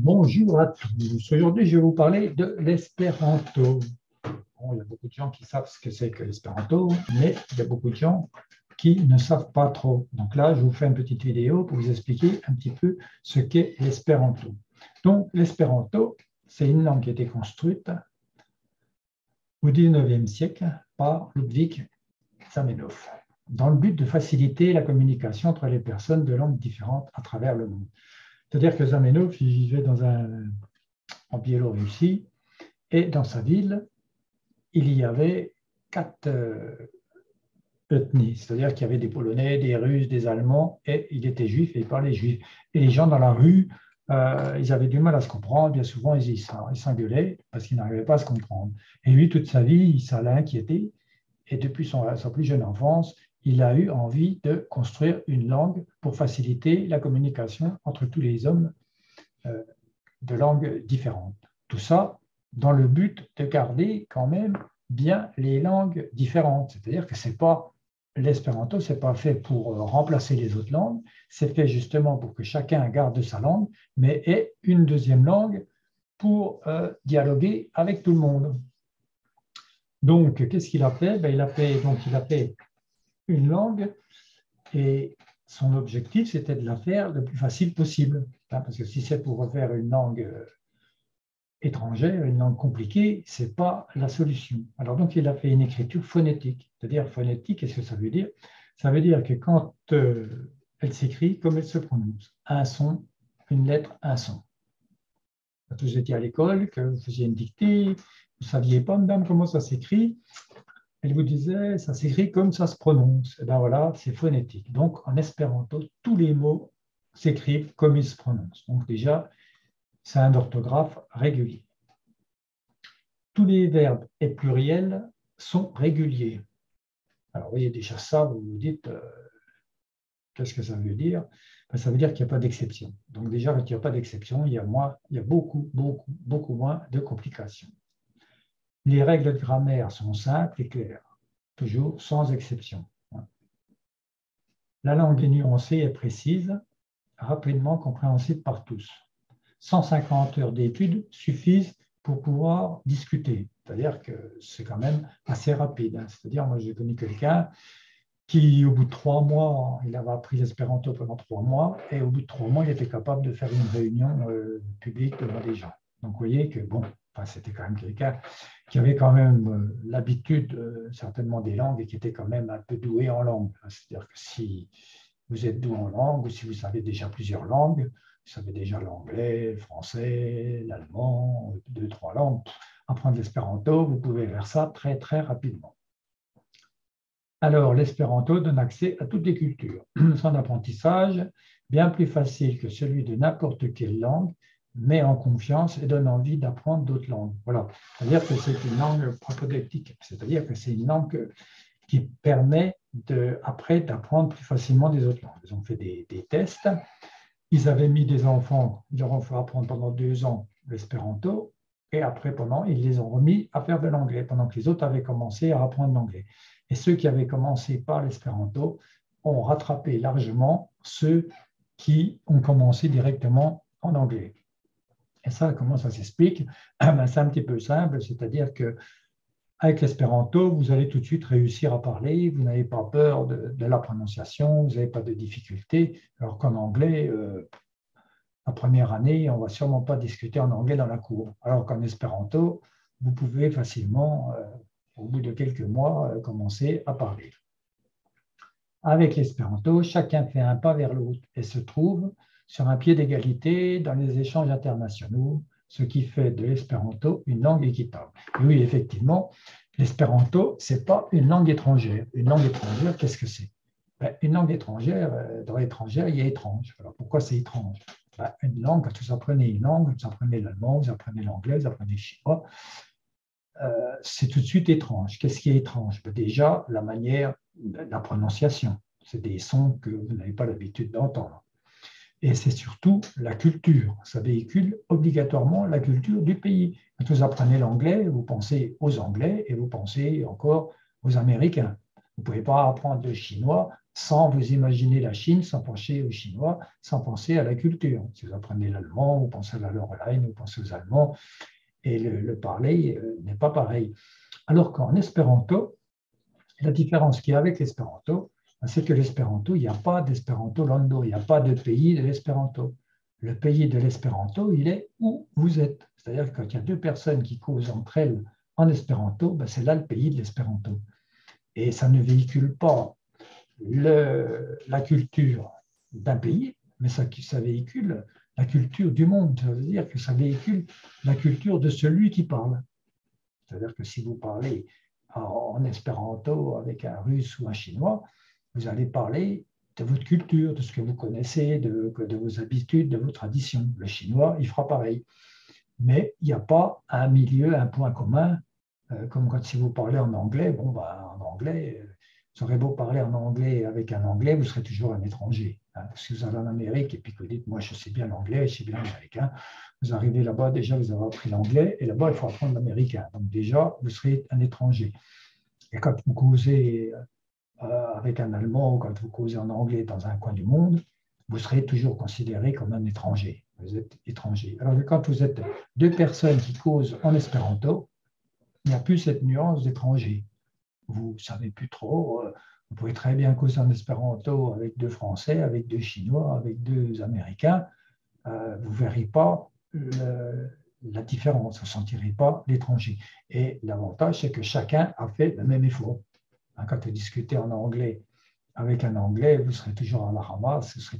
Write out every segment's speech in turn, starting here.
Bonjour à tous. Aujourd'hui, je vais vous parler de l'espéranto. Bon, il y a beaucoup de gens qui savent ce que c'est que l'espéranto, mais il y a beaucoup de gens qui ne savent pas trop. Donc là, je vous fais une petite vidéo pour vous expliquer un petit peu ce qu'est l'espéranto. Donc, l'espéranto, c'est une langue qui a été construite au XIXe siècle par Ludwig Zamenhof, dans le but de faciliter la communication entre les personnes de langues différentes à travers le monde. C'est-à-dire que Zamenhof, il vivait en Biélorussie, et dans sa ville, il y avait quatre ethnies, c'est-à-dire qu'il y avait des Polonais, des Russes, des Allemands, et il était juif et il parlait juif. Et les gens dans la rue, ils avaient du mal à se comprendre, bien souvent ils s'engueulaient parce qu'ils n'arrivaient pas à se comprendre. Et lui, toute sa vie, ça l'a inquiété, et depuis sa plus jeune enfance, il a eu envie de construire une langue pour faciliter la communication entre tous les hommes de langues différentes. Tout ça dans le but de garder quand même bien les langues différentes. C'est-à-dire que c'est pas l'espéranto, c'est pas fait pour remplacer les autres langues, c'est fait justement pour que chacun garde sa langue, mais ait une deuxième langue pour dialoguer avec tout le monde. Donc, qu'est-ce qu'il a fait? Il a fait une langue et son objectif, c'était de la faire le plus facile possible. Parce que si c'est pour refaire une langue étrangère, une langue compliquée, ce n'est pas la solution. Alors donc, il a fait une écriture phonétique. C'est-à-dire phonétique, qu'est-ce que ça veut dire? Ça veut dire que quand elle s'écrit, comme elle se prononce, un son, une lettre, un son. Quand vous étiez à l'école, que vous faisiez une dictée, vous ne saviez pas, madame, comment ça s'écrit, elle vous disait, ça s'écrit comme ça se prononce. Et bien voilà, c'est phonétique. Donc, en espéranto, tous les mots s'écrivent comme ils se prononcent. Donc déjà, c'est un orthographe régulier. Tous les verbes et pluriels sont réguliers. Alors, vous voyez déjà ça, vous vous dites, qu'est-ce que ça veut dire? Ça veut dire qu'il n'y a pas d'exception. Donc déjà, quand il n'y a pas d'exception, il y a beaucoup moins de complications. Les règles de grammaire sont simples et claires, toujours sans exception. La langue est nuancée et précise, rapidement compréhensible par tous. 150 heures d'études suffisent pour pouvoir discuter. C'est-à-dire que c'est quand même assez rapide. C'est-à-dire, moi, j'ai connu quelqu'un qui, au bout de 3 mois, il avait appris l'espéranto pendant 3 mois, et au bout de 3 mois, il était capable de faire une réunion publique devant des gens. Donc, vous voyez que, bon, c'était quand même quelqu'un qui avait quand même l'habitude, certainement, des langues et qui était quand même un peu doué en langue. C'est-à-dire que si vous êtes doué en langue ou si vous savez déjà plusieurs langues, vous savez déjà l'anglais, le français, l'allemand, 2, 3 langues, apprendre l'espéranto, vous pouvez faire ça très, très rapidement. Alors, l'espéranto donne accès à toutes les cultures. Son apprentissage, bien plus facile que celui de n'importe quelle langue, met en confiance et donne envie d'apprendre d'autres langues. Voilà. C'est-à-dire que c'est une langue propédeutique, c'est-à-dire que c'est une langue qui permet après d'apprendre plus facilement des autres langues. Ils ont fait des tests. Ils avaient mis des enfants, ils leur ont fait apprendre pendant 2 ans l'espéranto, et après, ils les ont remis à faire de l'anglais, pendant que les autres avaient commencé à apprendre l'anglais. Et ceux qui avaient commencé par l'espéranto ont rattrapé largement ceux qui ont commencé directement en anglais. Et ça, comment ça s'explique? C'est un petit peu simple, c'est-à-dire que avec l'espéranto, vous allez tout de suite réussir à parler, vous n'avez pas peur de la prononciation, vous n'avez pas de difficultés, alors qu'en anglais, la première année, on ne va sûrement pas discuter en anglais dans la cour, alors qu'en espéranto, vous pouvez facilement, au bout de quelques mois, commencer à parler. Avec l'espéranto, chacun fait un pas vers l'autre et se trouve sur un pied d'égalité dans les échanges internationaux, ce qui fait de l'espéranto une langue équitable. Et oui, effectivement, l'espéranto, ce n'est pas une langue étrangère. Une langue étrangère, qu'est-ce que c'est? Une langue étrangère, dans l'étrangère, il y a étrange. Alors pourquoi c'est étrange? Une langue, quand vous apprenez une langue, vous apprenez l'allemand, vous apprenez l'anglais, vous apprenez le chinois, c'est tout de suite étrange. Qu'est-ce qui est étrange? Déjà, la manière, la prononciation. C'est des sons que vous n'avez pas l'habitude d'entendre. Et c'est surtout la culture. Ça véhicule obligatoirement la culture du pays. Quand vous apprenez l'anglais, vous pensez aux Anglais et vous pensez encore aux Américains. Vous ne pouvez pas apprendre le chinois sans vous imaginer la Chine, sans penser aux Chinois, sans penser à la culture. Si vous apprenez l'allemand, vous pensez à la Lorraine, vous pensez aux Allemands, et le parler n'est pas pareil. Alors qu'en espéranto, la différence qu'il y a avec l'espéranto, c'est que l'espéranto, il n'y a pas d'espéranto lando, il n'y a pas de pays de l'espéranto. Le pays de l'espéranto, il est où vous êtes. C'est-à-dire que quand il y a deux personnes qui causent entre elles en espéranto, ben c'est là le pays de l'espéranto. Et ça ne véhicule pas la culture d'un pays, mais ça véhicule la culture du monde. Ça veut dire que ça véhicule la culture de celui qui parle. C'est-à-dire que si vous parlez en espéranto avec un russe ou un chinois, vous allez parler de votre culture, de ce que vous connaissez, de vos habitudes, de vos traditions. Le chinois, il fera pareil. Mais il n'y a pas un milieu, un point commun, comme quand si vous parlez en anglais, bon, bah, en anglais, vous aurez beau parler en anglais avec un anglais, vous serez toujours un étranger. Hein. Si vous allez en Amérique et puis que vous dites, moi je sais bien l'anglais, je sais bien l'américain, vous arrivez là-bas, déjà vous avez appris l'anglais, et là-bas il faut apprendre l'américain. Donc déjà, vous serez un étranger. Et quand vous causez avec un Allemand ou quand vous causez en anglais dans un coin du monde, vous serez toujours considéré comme un étranger. Vous êtes étranger. Alors que quand vous êtes deux personnes qui causent en espéranto, il n'y a plus cette nuance d'étranger. Vous ne savez plus trop. Vous pouvez très bien causer en espéranto avec deux Français, avec deux Chinois, avec deux Américains. Vous ne verrez pas la différence, vous ne sentirez pas l'étranger. Et l'avantage, c'est que chacun a fait le même effort. Quand vous discutez en anglais avec un anglais, vous serez toujours à la ramasse, vous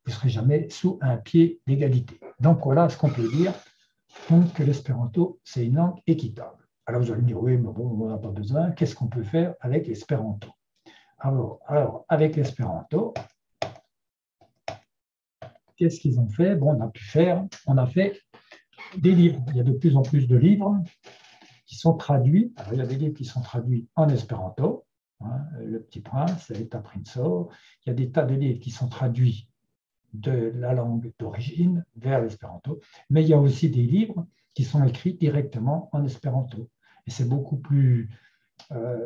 ne serez jamais sous un pied d'égalité. Donc voilà ce qu'on peut dire. Donc que l'espéranto, c'est une langue équitable. Alors vous allez me dire, oui, mais bon, on n'a pas besoin. Qu'est-ce qu'on peut faire avec l'espéranto? Alors, avec l'espéranto, qu'est-ce qu'ils ont fait? Bon, on a fait des livres. Il y a de plus en plus de livres qui sont traduits. Alors, il y a des livres qui sont traduits en espéranto, hein, Le Petit Prince, Eta Princo. Il y a des tas de livres qui sont traduits de la langue d'origine vers l'espéranto, mais il y a aussi des livres qui sont écrits directement en espéranto. Et c'est beaucoup plus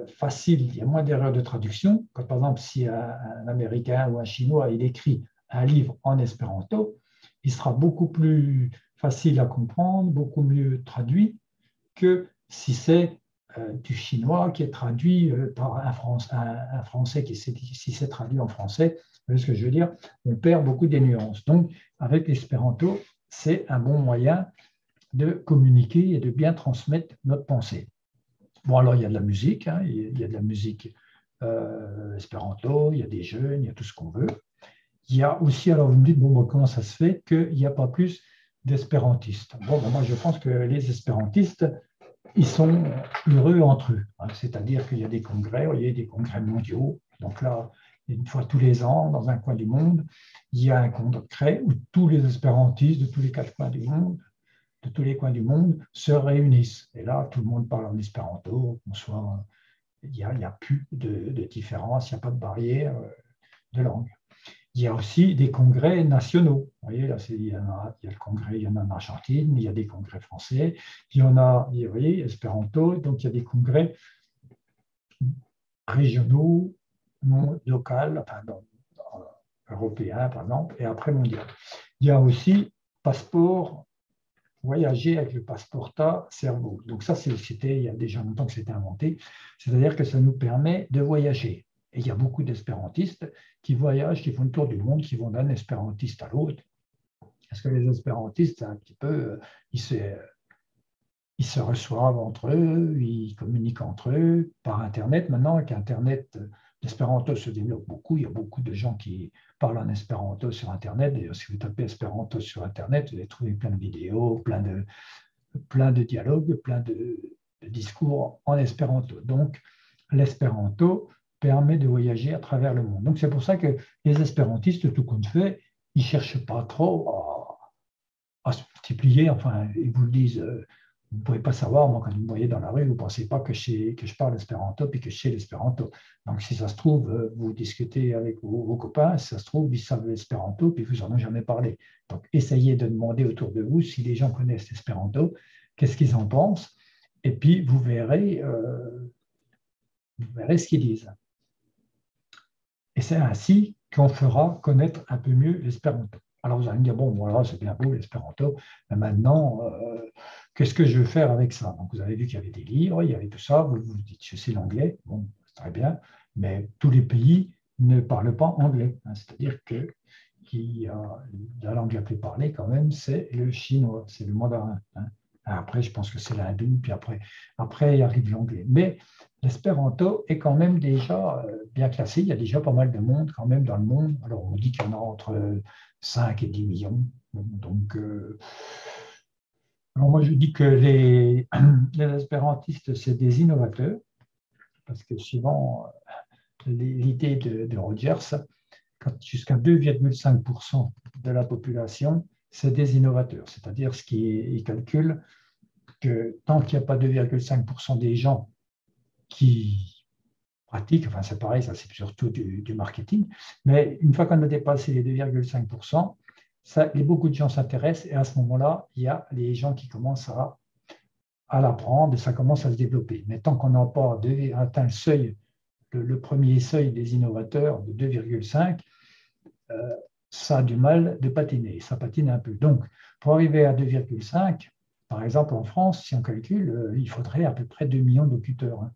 facile, il y a moins d'erreurs de traduction. Quand, par exemple, si un Américain ou un Chinois il écrit un livre en espéranto, il sera beaucoup plus facile à comprendre, beaucoup mieux traduit que si c'est du chinois qui est traduit par un Français si c'est traduit en français. Vous voyez ce que je veux dire? On perd beaucoup des nuances. Donc, avec l'espéranto, c'est un bon moyen de communiquer et de bien transmettre notre pensée. Bon, alors il y a de la musique, hein, il y a de la musique espéranto, il y a des jeunes, il y a tout ce qu'on veut. Il y a aussi, alors vous me dites, bon, comment ça se fait qu'il n'y a pas plus d'espérantistes? Bon, moi je pense que les espérantistes, ils sont heureux entre eux. Hein, c'est-à-dire qu'il y a des congrès, il y a des congrès mondiaux. Donc là, une fois tous les ans, dans un coin du monde, il y a un congrès où tous les espérantistes de tous les quatre coins du monde, de tous les coins du monde, se réunissent. Et là, tout le monde parle en espéranto, il n'y a plus de différence, il n'y a pas de barrière de langue. Il y a aussi des congrès nationaux. Vous voyez, là, il y a le congrès, il y en a en Argentine, il y a des congrès français, il y en a, vous voyez, espéranto, donc il y a des congrès régionaux, locaux, enfin, européens, par exemple, et après mondial. Il y a aussi passeport, voyager avec le passeporta cerveau. Donc ça, c'était il y a déjà longtemps que c'était inventé, c'est-à-dire que ça nous permet de voyager. Et il y a beaucoup d'espérantistes qui voyagent, qui font le tour du monde, qui vont d'un espérantiste à l'autre. Parce que les espérantistes, c'est un petit peu, ils se reçoivent entre eux, ils communiquent entre eux par Internet. Maintenant, avec Internet, l'espéranto se développe beaucoup. Il y a beaucoup de gens qui parlent en espéranto sur Internet. D'ailleurs, si vous tapez espéranto sur Internet, vous allez trouver plein de vidéos, plein de dialogues, plein de discours en espéranto. Donc, l'espéranto permet de voyager à travers le monde. Donc, c'est pour ça que les espérantistes, tout compte fait, ils ne cherchent pas trop à se multiplier. Enfin, ils vous le disent, vous ne pouvez pas savoir, moi, quand vous me voyez dans la rue, vous ne pensez pas que je parle espéranto puis que je sais l'espéranto. Donc, si ça se trouve, vous discutez avec vos copains, si ça se trouve, ils savent l'espéranto puis vous n'en avez jamais parlé. Donc, essayez de demander autour de vous si les gens connaissent l'espéranto, qu'est-ce qu'ils en pensent, et puis vous verrez ce qu'ils disent. Et c'est ainsi qu'on fera connaître un peu mieux l'espéranto. Alors vous allez me dire, bon, voilà, c'est bien beau l'espéranto, mais maintenant, qu'est-ce que je veux faire avec ça? Donc vous avez vu qu'il y avait des livres, il y avait tout ça, vous vous dites, je sais l'anglais, bon, c'est très bien, mais tous les pays ne parlent pas anglais. Hein, c'est-à-dire que la langue la plus parlée quand même, c'est le chinois, c'est le mandarin. Hein. Après, je pense que c'est l'hindou, puis après il arrive l'anglais. Mais l'espéranto est quand même déjà bien classé. Il y a déjà pas mal de monde quand même dans le monde. Alors, on dit qu'il y en a entre 5 et 10 millions. Donc, alors moi, je dis que les espérantistes, c'est des innovateurs, parce que suivant l'idée de Rogers, jusqu'à 2,5% de la population, c'est des innovateurs. C'est-à-dire, ce qui calcule que tant qu'il n'y a pas 2,5% des gens qui pratiquent, enfin c'est pareil, ça c'est surtout du marketing, mais une fois qu'on a dépassé les 2,5%, beaucoup de gens s'intéressent et à ce moment-là, il y a les gens qui commencent à l'apprendre et ça commence à se développer. Mais tant qu'on n'a pas atteint le seuil, le premier seuil des innovateurs de 2,5, ça a du mal de patiner, ça patine un peu. Donc, pour arriver à 2,5, par exemple en France, si on calcule, il faudrait à peu près 2 millions de locuteurs. Hein.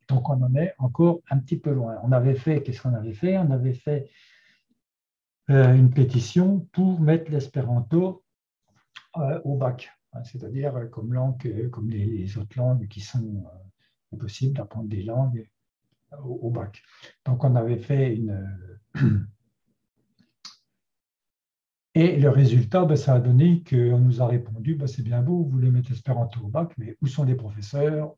Donc, on en est encore un petit peu loin. Qu'est-ce qu'on avait fait? On avait fait une pétition pour mettre l'espéranto au bac, hein, c'est-à-dire comme langue, comme les autres langues qui sont possibles d'apprendre des langues au bac. Donc, on avait fait Et le résultat, ben, ça a donné qu'on nous a répondu, ben, c'est bien beau, vous voulez mettre l'espéranto au bac, mais où sont les professeurs,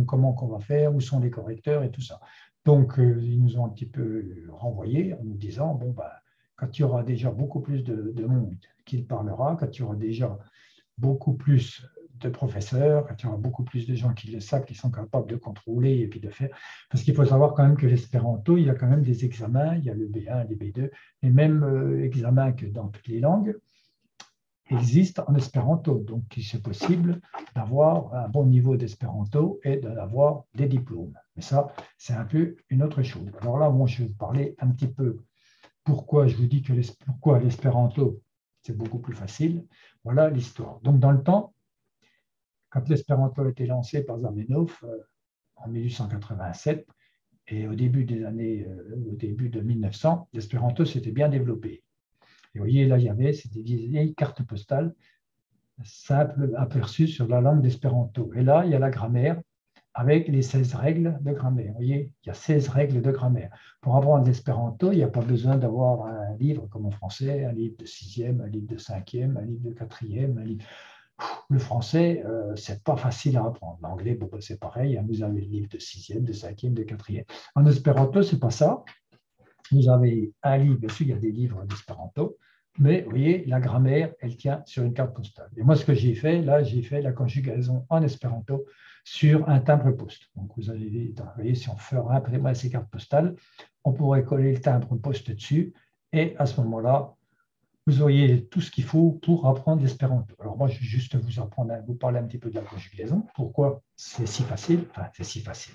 comment qu'on va faire, où sont les correcteurs et tout ça. Donc, ils nous ont un petit peu renvoyé en nous disant, bon, ben, quand il y aura déjà beaucoup plus de monde qui le parlera, quand il y aura déjà beaucoup plus de professeurs, quand il y aura beaucoup plus de gens qui le savent, qui sont capables de contrôler et puis de faire. Parce qu'il faut savoir quand même que l'espéranto, il y a quand même des examens, il y a le B1, les B2, les mêmes examens que dans toutes les langues existent en espéranto. Donc, c'est possible d'avoir un bon niveau d'espéranto et d'avoir des diplômes. Mais ça, c'est un peu une autre chose. Alors là, moi, je vais vous parler un petit peu pourquoi je vous dis que pourquoi l'espéranto, c'est beaucoup plus facile. Voilà l'histoire. Donc, dans le temps, quand l'espéranto a été lancé par Zamenhof en 1887 et au début au début de 1900, l'espéranto s'était bien développé. Et vous voyez, là, c'était des vieilles cartes postales simples aperçues sur la langue d'espéranto. Et là, il y a la grammaire avec les 16 règles de grammaire. Vous voyez, il y a 16 règles de grammaire. Pour apprendre l'espéranto, il n'y a pas besoin d'avoir un livre comme en français, un livre de sixième, un livre de cinquième, un livre de quatrième, un livre... Le français, c'est pas facile à apprendre. L'anglais, bon, c'est pareil, hein, vous avez le livre de sixième, de cinquième, de quatrième. En espéranto, c'est pas ça. Vous avez un livre, bien sûr, il y a des livres d'espéranto, mais vous voyez, la grammaire, elle tient sur une carte postale. Et moi, ce que j'ai fait, là, j'ai fait la conjugaison en espéranto sur un timbre-poste. Donc, vous voyez, si on ferait imprimer ces cartes postales, on pourrait coller le timbre-poste dessus, et à ce moment-là, vous auriez tout ce qu'il faut pour apprendre l'espéranto. Alors moi, je vais juste vous parler un petit peu de la conjugaison. Pourquoi c'est si facile? Enfin, c'est si facile.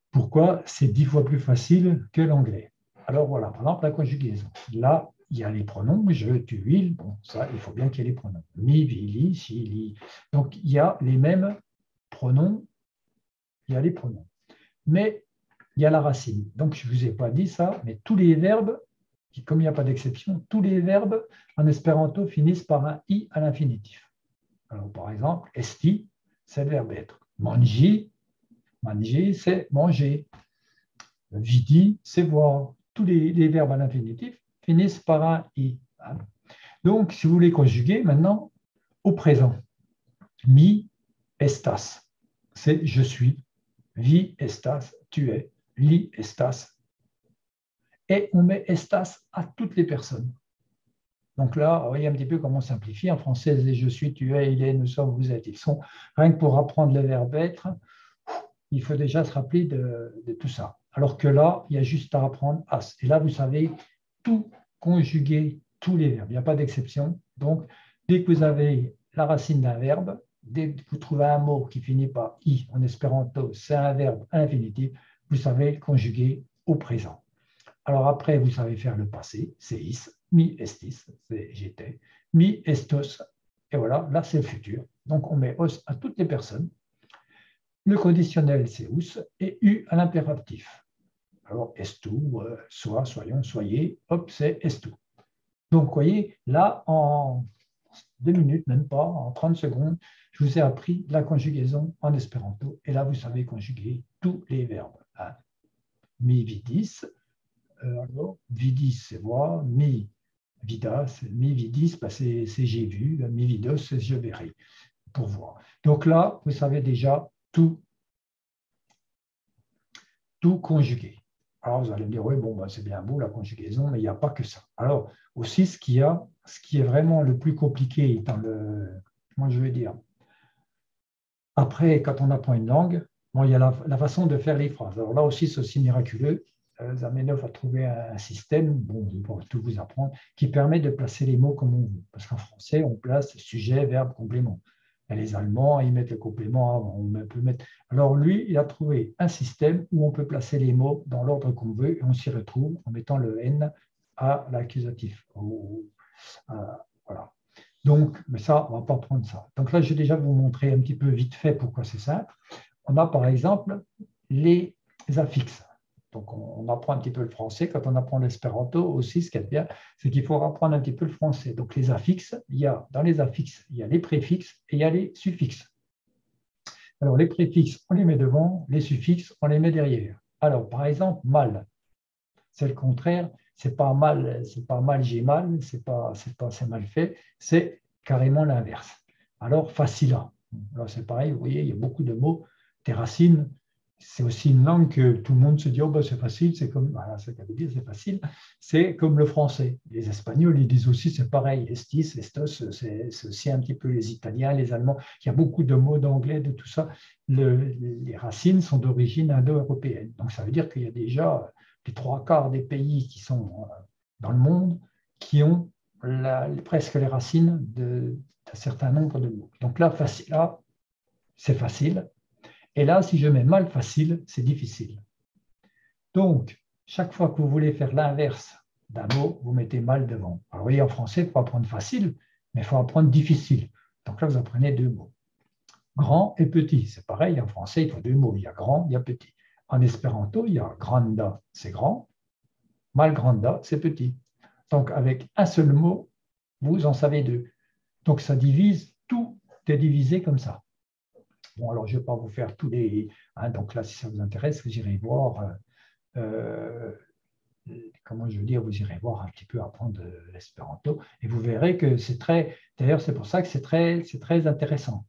Pourquoi c'est 10 fois plus facile que l'anglais? Alors voilà, par exemple, la conjugaison. Là, il y a les pronoms, je, tu, il. Bon, ça, il faut bien qu'il y ait les pronoms. Mi, vi, li, si, li. Donc, il y a les mêmes pronoms, il y a les pronoms. Mais il y a la racine. Donc, je ne vous ai pas dit ça, mais tous les verbes, comme il n'y a pas d'exception, tous les verbes en espéranto finissent par un i à l'infinitif. Alors, par exemple, esti, c'est le verbe être. Mangi, manger, c'est manger. Vidi, c'est voir. Tous les verbes à l'infinitif finissent par un i. Donc, si vous voulez conjuguer maintenant au présent, mi estas, c'est je suis. Vi estas, tu es. Li estas. Et on met estas à toutes les personnes. Donc là, vous voyez un petit peu comment on simplifie. En français, les je suis, tu es, il est, nous sommes, vous êtes. Ils sont, rien que pour apprendre le verbe être, il faut déjà se rappeler de tout ça. Alors que là, il y a juste à apprendre as. Et là, vous savez tout conjuguer, tous les verbes. Il n'y a pas d'exception. Donc, dès que vous avez la racine d'un verbe, dès que vous trouvez un mot qui finit par i en espéranto, c'est un verbe infinitif, vous savez le conjuguer au présent. Alors après, vous savez faire le passé, c'est is, mi estis, c'est j'étais, mi estos, et voilà, là c'est le futur. Donc on met os à toutes les personnes. Le conditionnel, c'est us, et u à l'impératif. Alors estu, soit, soyons, soyez, hop, c'est estu. Donc vous voyez, là, en 2 minutes, même pas, en 30 secondes, je vous ai appris la conjugaison en espéranto, et là, vous savez conjuguer tous les verbes. Hein. Mi vidis, alors, vidis, c'est voir, mi vidas, mi vidis, bah, c'est j'ai vu, mi vidos, c'est je verrai, pour voir. Donc là, vous savez déjà tout conjuguer. Alors vous allez me dire, oui, bon, bah, c'est bien beau la conjugaison, mais il n'y a pas que ça. Alors aussi, ce qui est vraiment le plus compliqué dans moi je vais dire, après, quand on apprend une langue, bon, il y a la façon de faire les phrases. Alors là aussi, c'est aussi miraculeux. Zamenhof a trouvé un système, bon, je ne vais pas tout vous apprendre, qui permet de placer les mots comme on veut. Parce qu'en français, on place sujet, verbe, complément. Et les Allemands, ils mettent le complément avant. On peut mettre... Alors lui, il a trouvé un système où on peut placer les mots dans l'ordre qu'on veut et on s'y retrouve en mettant le N à l'accusatif. Voilà. Donc, mais ça, on ne va pas prendre ça. Donc là, je vais déjà vous montrer un petit peu vite fait pourquoi c'est simple. On a par exemple les affixes. Donc, on apprend un petit peu le français. Quand on apprend l'espéranto aussi, ce qui est bien, c'est qu'il faut apprendre un petit peu le français. Donc, les affixes, dans les affixes, il y a les préfixes et il y a les suffixes. Alors, les préfixes, on les met devant, les suffixes, on les met derrière. Alors, par exemple, mal, c'est le contraire. C'est pas mal, j'ai mal, c'est mal fait, c'est carrément l'inverse. Alors, facile. Là, c'est pareil, vous voyez, il y a beaucoup de mots. Des racines, c'est aussi une langue que tout le monde se dit, oh, ben, c'est facile, c'est comme, voilà, ça veut dire, c'est facile, c'est comme le français. Les Espagnols, ils disent aussi, c'est pareil, estis, estos, c'est aussi un petit peu les Italiens, les Allemands, il y a beaucoup de mots d'anglais, de tout ça. Les racines sont d'origine indo-européenne. Donc, ça veut dire qu'il y a déjà les 3/4 des pays qui sont dans le monde qui ont presque les racines d'un certain nombre de mots. Donc là, c'est facile. Et là, si je mets mal facile, c'est difficile. Donc, chaque fois que vous voulez faire l'inverse d'un mot, vous mettez mal devant. Alors, vous voyez, en français, il ne faut pas apprendre facile, mais il faut apprendre difficile. Donc là, vous apprenez 2 mots. Grand et petit, c'est pareil, en français, il faut 2 mots. Il y a grand, il y a petit. En espéranto, il y a granda, c'est grand. Malgranda, c'est petit. Donc, avec un seul mot, vous en savez 2. Donc, ça divise, tout est divisé comme ça. Bon, alors, je ne vais pas vous faire tous les... Hein, donc là, si ça vous intéresse, vous irez voir... comment je veux dire, vous irez voir un petit peu apprendre l'espéranto et vous verrez que c'est très... D'ailleurs, c'est pour ça que c'est très intéressant.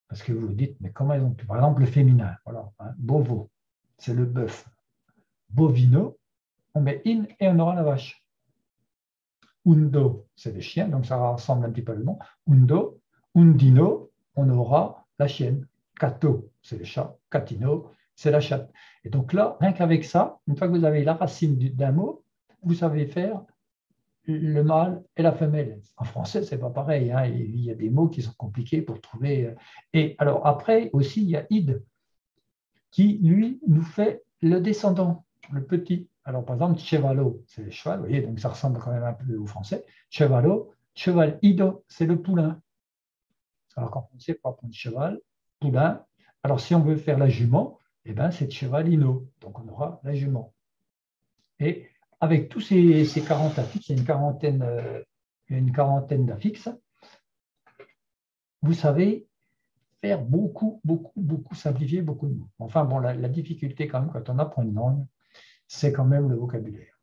Parce que vous vous dites, mais comment ils ont... Par exemple, le féminin, voilà, hein, bovo, c'est le bœuf. Bovino, on met in et on aura la vache. Undo, c'est le chien, donc ça ressemble un petit peu au nom. Undo, undino, on aura la chienne. Cato, c'est le chat. Catino, c'est la chatte. Et donc là, rien qu'avec ça, une fois que vous avez la racine d'un mot, vous savez faire le mâle et la femelle. En français, c'est pas pareil. Hein. Il y a des mots qui sont compliqués pour trouver. Et alors après aussi, il y a id, qui lui nous fait le descendant, le petit. Alors, par exemple, chevalo, c'est le cheval, vous voyez, donc ça ressemble quand même un peu au français. Chevalo, cheval ido, c'est le poulain. Alors qu'en français, pour apprendre cheval, poulain. Alors, si on veut faire la jument, eh ben, c'est chevalino. Donc, on aura la jument. Et avec tous ces 40 affixes, il y a une quarantaine d'affixes, vous savez faire beaucoup simplifier beaucoup de mots. Enfin, bon, la difficulté quand même, quand on apprend une langue, c'est quand même le vocabulaire.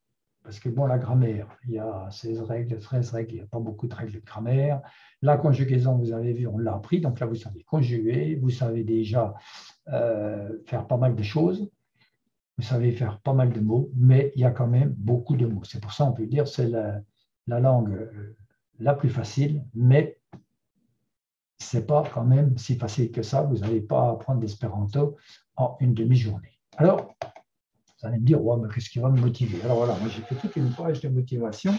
Parce que bon, la grammaire, il y a 16 règles, 13 règles, il n'y a pas beaucoup de règles de grammaire. La conjugaison, vous avez vu, on l'a appris, donc là, vous savez conjuguer, vous savez déjà faire pas mal de choses, vous savez faire pas mal de mots, mais il y a quand même beaucoup de mots. C'est pour ça qu'on peut dire que c'est la langue la plus facile, mais ce n'est pas quand même si facile que ça. Vous n'allez pas apprendre l'espéranto en une demi-journée. Alors, vous allez me dire, ouais, mais qu'est-ce qui va me motiver? Alors voilà, moi j'ai fait toute une page de motivation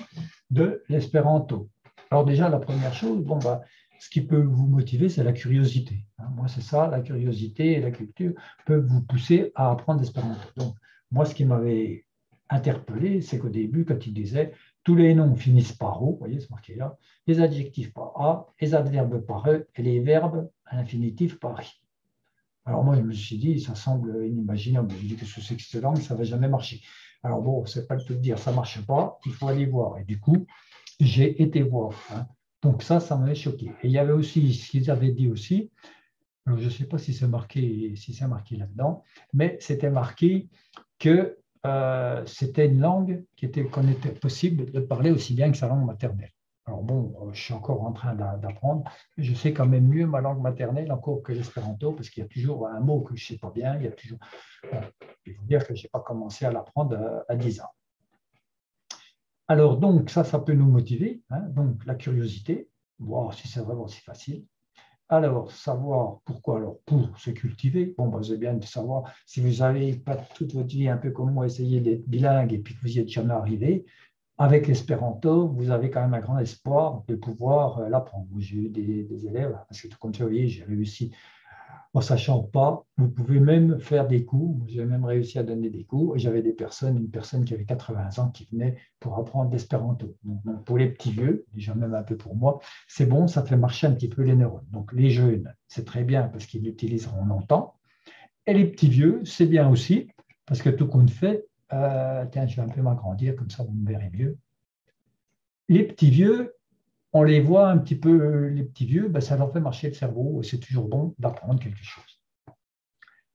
de l'espéranto. Alors déjà, la première chose, bon, bah, ce qui peut vous motiver, c'est la curiosité. Moi, c'est ça, la curiosité et la culture peuvent vous pousser à apprendre l'espéranto. Donc, moi, ce qui m'avait interpellé, c'est qu'au début, quand il disait tous les noms finissent par O, vous voyez, c'est marqué là, les adjectifs par A, les adverbes par E et les verbes à l'infinitif par I. Alors moi, je me suis dit, ça semble inimaginable. Je dis que ce c'est que cette langue, ça ne va jamais marcher. Alors bon, c'est pas le tout de dire, ça ne marche pas, il faut aller voir. Et du coup, j'ai été voir. Hein. Donc ça m'avait choqué. Et il y avait aussi ce qu'ils avaient dit aussi, alors je ne sais pas si c'est marqué là-dedans, mais c'était marqué que c'était une langue qu'on était possible de parler aussi bien que sa langue maternelle. Alors bon, je suis encore en train d'apprendre. Je sais quand même mieux ma langue maternelle encore que l'espéranto, parce qu'il y a toujours un mot que je ne sais pas bien. Il y a toujours... Bon, il faut dire que je n'ai pas commencé à l'apprendre à 10 ans. Alors donc, ça peut nous motiver. Hein, donc la curiosité, voir si c'est vraiment si facile. Alors, savoir pourquoi, alors pour se cultiver, bon, c'est bien de savoir si vous avez pas toute votre vie un peu comme moi essayé d'être bilingue et puis que vous y êtes jamais arrivé, avec l'espéranto, vous avez quand même un grand espoir de pouvoir l'apprendre. J'ai eu des élèves, parce que tout comme ça, vous voyez, j'ai réussi en sachant pas, vous pouvez même faire des cours. J'ai même réussi à donner des cours. Et j'avais une personne qui avait 80 ans qui venait pour apprendre l'espéranto. Donc, pour les petits vieux, déjà même un peu pour moi, c'est bon, ça fait marcher un petit peu les neurones. Donc les jeunes, c'est très bien parce qu'ils l'utiliseront longtemps. Et les petits vieux, c'est bien aussi parce que tout compte fait, tiens, je vais un peu m'agrandir, comme ça vous me verrez mieux. Les petits vieux, on les voit un petit peu, les petits vieux, ben, ça leur fait marcher le cerveau et c'est toujours bon d'apprendre quelque chose.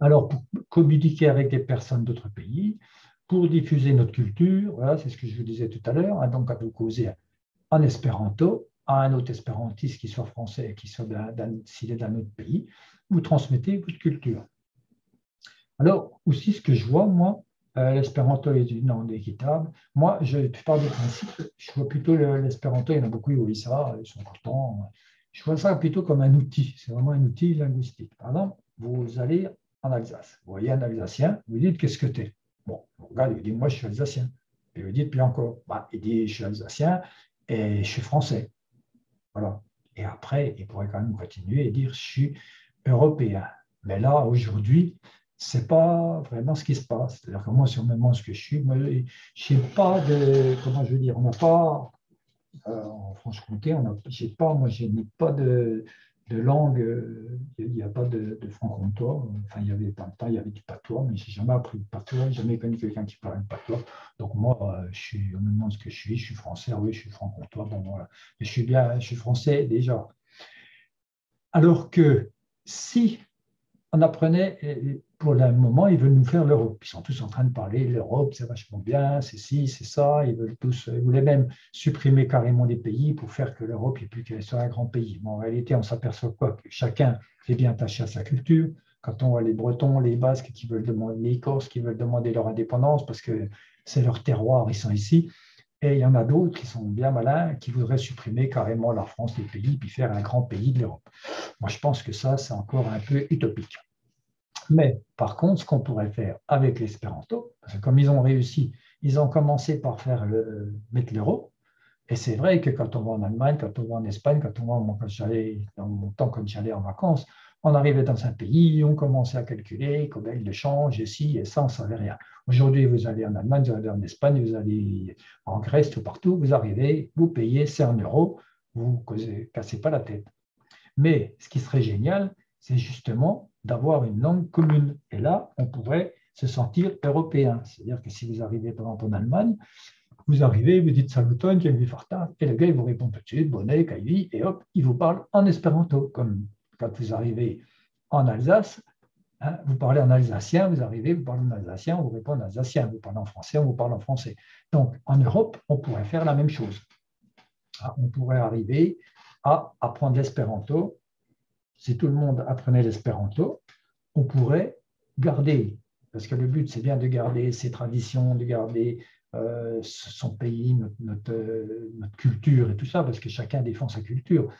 Alors, pour communiquer avec des personnes d'autres pays, pour diffuser notre culture, voilà, c'est ce que je vous disais tout à l'heure, hein, donc à vous causer en espéranto, à un autre espérantiste qui soit français et qui soit s'il est d'un autre pays, vous transmettez votre culture. Alors, aussi, ce que je vois, moi, l'espéranto est une langue équitable. Moi, je pars du principe, je vois plutôt l'espéranto, il y en a beaucoup, oui, ça, ils sont contents. Je vois ça plutôt comme un outil, c'est vraiment un outil linguistique. Par exemple, vous allez en Alsace, vous voyez un Alsacien, vous dites qu'est-ce que tu es? Bon, regarde, il dit moi je suis Alsacien. Et vous dites puis encore, bah, il dit je suis Alsacien et je suis français. Voilà. Et après, il pourrait quand même continuer et dire je suis européen. Mais là, aujourd'hui, ce n'est pas vraiment ce qui se passe. C'est-à-dire que moi, si on me demande ce que je suis, moi, je n'ai pas de. Comment je veux dire? On n'a pas. En Franche-Comté, moi, je n'ai pas de langue. Il n'y a pas de franc-comtois. Enfin, il y avait pas de temps, il y avait du patois, mais je n'ai jamais appris le patois. Je n'ai jamais connu quelqu'un qui parlait le patois. Donc, moi, on me demande ce que je suis français. Ah oui, je suis franc-comtois. Bon, voilà. Mais je suis français déjà. Alors que si on apprenait, pour le moment, ils veulent nous faire l'Europe. Ils sont tous en train de parler, l'Europe, c'est vachement bien, c'est ci, c'est ça. Ils voulaient même supprimer carrément des pays pour faire que l'Europe n'ait plus qu'elle soit un grand pays. Bon, en réalité, on s'aperçoit quoi? Que chacun est bien attaché à sa culture. Quand on voit les Bretons, les Basques qui veulent demander, les Corses qui veulent demander leur indépendance parce que c'est leur terroir, ils sont ici. Et il y en a d'autres qui sont bien malins, qui voudraient supprimer carrément la France des pays, puis faire un grand pays de l'Europe. Moi, je pense que ça, c'est encore un peu utopique. Mais par contre, ce qu'on pourrait faire avec l'espéranto, parce que comme ils ont réussi, ils ont commencé par mettre l'euro. Et c'est vrai que quand on va en Allemagne, quand on va en Espagne, dans mon temps, quand j'allais en vacances, on arrivait dans un pays, on commençait à calculer combien il change, et ci, et ça, on ne savait rien. Aujourd'hui, vous allez en Allemagne, vous allez en Espagne, vous allez en Grèce, tout partout, vous arrivez, vous payez, c'est en euros, vous ne cassez pas la tête. Mais ce qui serait génial, c'est justement d'avoir une langue commune. Et là, on pourrait se sentir européen. C'est-à-dire que si vous arrivez par exemple en Allemagne, vous arrivez, vous dites Saluton, Kevin Farta, et le gars il vous répond tout de suite, Bonnet, Kaivi, et hop, il vous parle en espéranto. Comme quand vous arrivez en Alsace, hein, vous parlez en alsacien, vous arrivez, vous parlez en alsacien, on vous répond en alsacien, vous parlez en français, on vous parle en français. Donc en Europe, on pourrait faire la même chose. On pourrait arriver à apprendre l'espéranto. Si tout le monde apprenait l'espéranto, on pourrait garder, parce que le but c'est bien de garder ses traditions, de garder son pays, notre culture et tout ça, parce que chacun défend sa culture.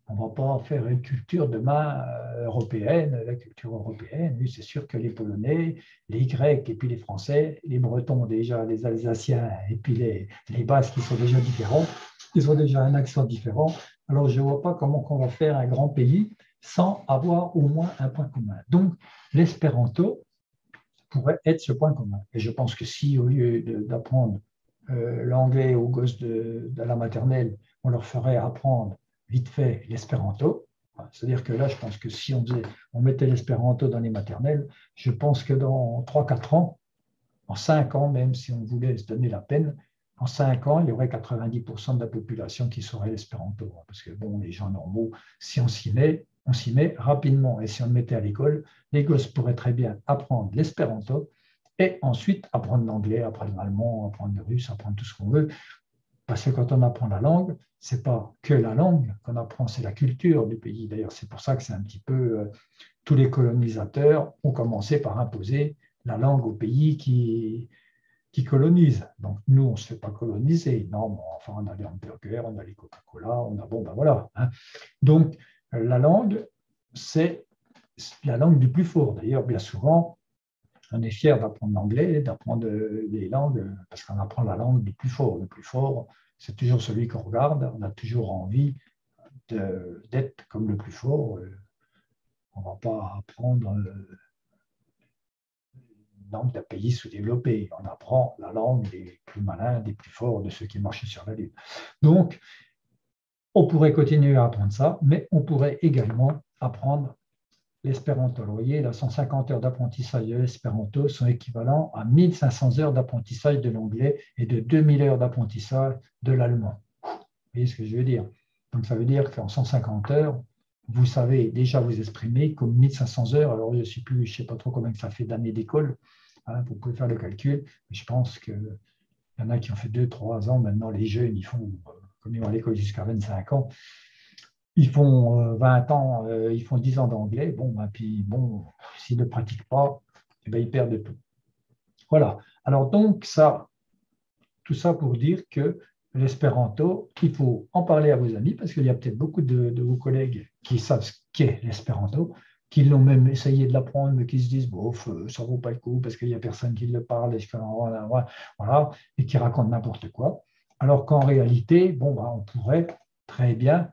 On ne va pas faire une culture demain européenne, la culture européenne. Oui, c'est sûr que les Polonais, les Grecs et puis les Français, les Bretons déjà, les Alsaciens et puis les Basques qui sont déjà différents, ils ont déjà un accent différent. Alors je ne vois pas comment on va faire un grand pays sans avoir au moins un point commun. Donc l'espéranto, pourrait être ce point commun. Et je pense que si, au lieu d'apprendre l'anglais aux gosses de la maternelle, on leur ferait apprendre vite fait l'espéranto, c'est-à-dire que là, je pense que si on mettait l'espéranto dans les maternelles, je pense que dans 3-4 ans, en 5 ans, même si on voulait se donner la peine, en 5 ans, il y aurait 90% de la population qui saurait l'espéranto. Parce que, bon, les gens normaux, si on s'y met rapidement. Et si on le mettait à l'école, les gosses pourraient très bien apprendre l'espéranto et ensuite apprendre l'anglais, apprendre l'allemand, apprendre le russe, apprendre tout ce qu'on veut. Parce que quand on apprend la langue, ce n'est pas que la langue qu'on apprend, c'est la culture du pays. D'ailleurs, c'est pour ça que c'est un petit peu tous les colonisateurs ont commencé par imposer la langue au pays qui colonisent. Donc, nous, on ne se fait pas coloniser. Non, bon, enfin, on a les hamburgers, on a les Coca-Cola, on a, bon, ben voilà. Hein. Donc, la langue, c'est la langue du plus fort. D'ailleurs, bien souvent, on est fier d'apprendre l'anglais, d'apprendre les langues, parce qu'on apprend la langue du plus fort. Le plus fort, c'est toujours celui qu'on regarde. On a toujours envie d'être comme le plus fort. On ne va pas apprendre une langue d'un pays sous-développé. On apprend la langue des plus malins, des plus forts, de ceux qui marchent sur la Lune. Donc, on pourrait continuer à apprendre ça, mais on pourrait également apprendre l'espéranto. Vous voyez, là, 150 heures d'apprentissage de l'espéranto sont équivalents à 1500 heures d'apprentissage de l'anglais et de 2000 heures d'apprentissage de l'allemand. Vous voyez ce que je veux dire? Donc, ça veut dire qu'en 150 heures, vous savez déjà vous exprimer comme 1500 heures. Alors, je ne sais pas trop combien ça fait d'années d'école. Hein, vous pouvez faire le calcul. Mais je pense qu'il y en a qui ont fait 2-3 ans. Maintenant, les jeunes, ils font, comme ils vont à l'école jusqu'à 25 ans, ils font 20 ans, ils font 10 ans d'anglais. Bon, ben, puis, bon, s'ils ne pratiquent pas, eh ben, ils perdent tout. Voilà. Alors, donc, tout ça pour dire que l'espéranto, il faut en parler à vos amis, parce qu'il y a peut-être beaucoup de vos collègues qui savent ce qu'est l'espéranto, qui l'ont même essayé de l'apprendre, mais qui se disent, bof, ça ne vaut pas le coup, parce qu'il n'y a personne qui le parle, voilà, et qui racontent n'importe quoi. Alors qu'en réalité, bon, ben, on pourrait très bien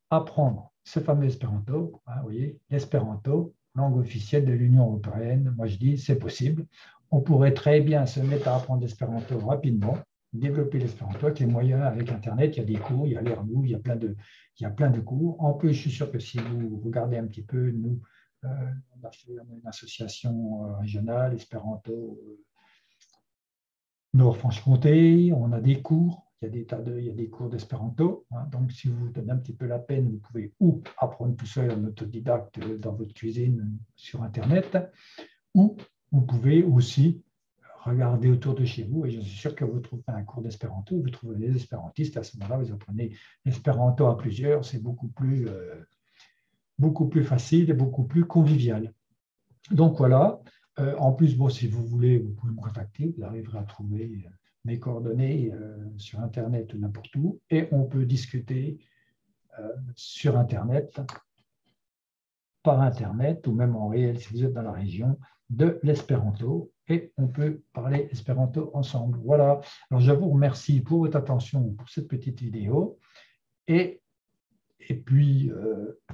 apprendre ce fameux espéranto, hein, vous voyez, l'espéranto, langue officielle de l'Union européenne. Moi, je dis, c'est possible. On pourrait très bien se mettre à apprendre l'espéranto rapidement, développer l'espéranto avec les moyens, avec Internet. Il y a des cours, il y a l'Ernou, il y a plein de cours. En plus, je suis sûr que si vous regardez un petit peu, nous, on a fait une association régionale, espéranto, Nord-Franche-Comté, on a des cours, il y a des cours d'espéranto. Hein, donc, si vous vous donnez un petit peu la peine, vous pouvez ou apprendre tout seul en autodidacte dans votre cuisine sur Internet, ou vous pouvez aussi regarder autour de chez vous, et je suis sûr que vous trouverez un cours d'espéranto, vous trouverez des espérantistes, à ce moment-là, vous apprenez l'espéranto à plusieurs, c'est beaucoup plus facile et beaucoup plus convivial. Donc voilà, en plus, bon, si vous voulez, vous pouvez me contacter, vous arriverez à trouver mes coordonnées sur Internet ou n'importe où, et on peut discuter sur Internet, par Internet, ou même en réel si vous êtes dans la région, de l'espéranto, et on peut parler espéranto ensemble. Voilà, alors je vous remercie pour votre attention pour cette petite vidéo, et puis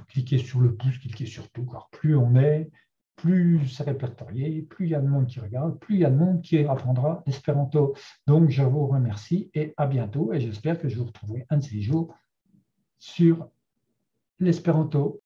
cliquez sur le pouce, cliquez sur tout, car plus on est, plus c'est répertorié, plus il y a de monde qui regarde, plus il y a de monde qui apprendra l'espéranto. Donc, je vous remercie et à bientôt. Et j'espère que je vous retrouverai un de ces jours sur l'espéranto.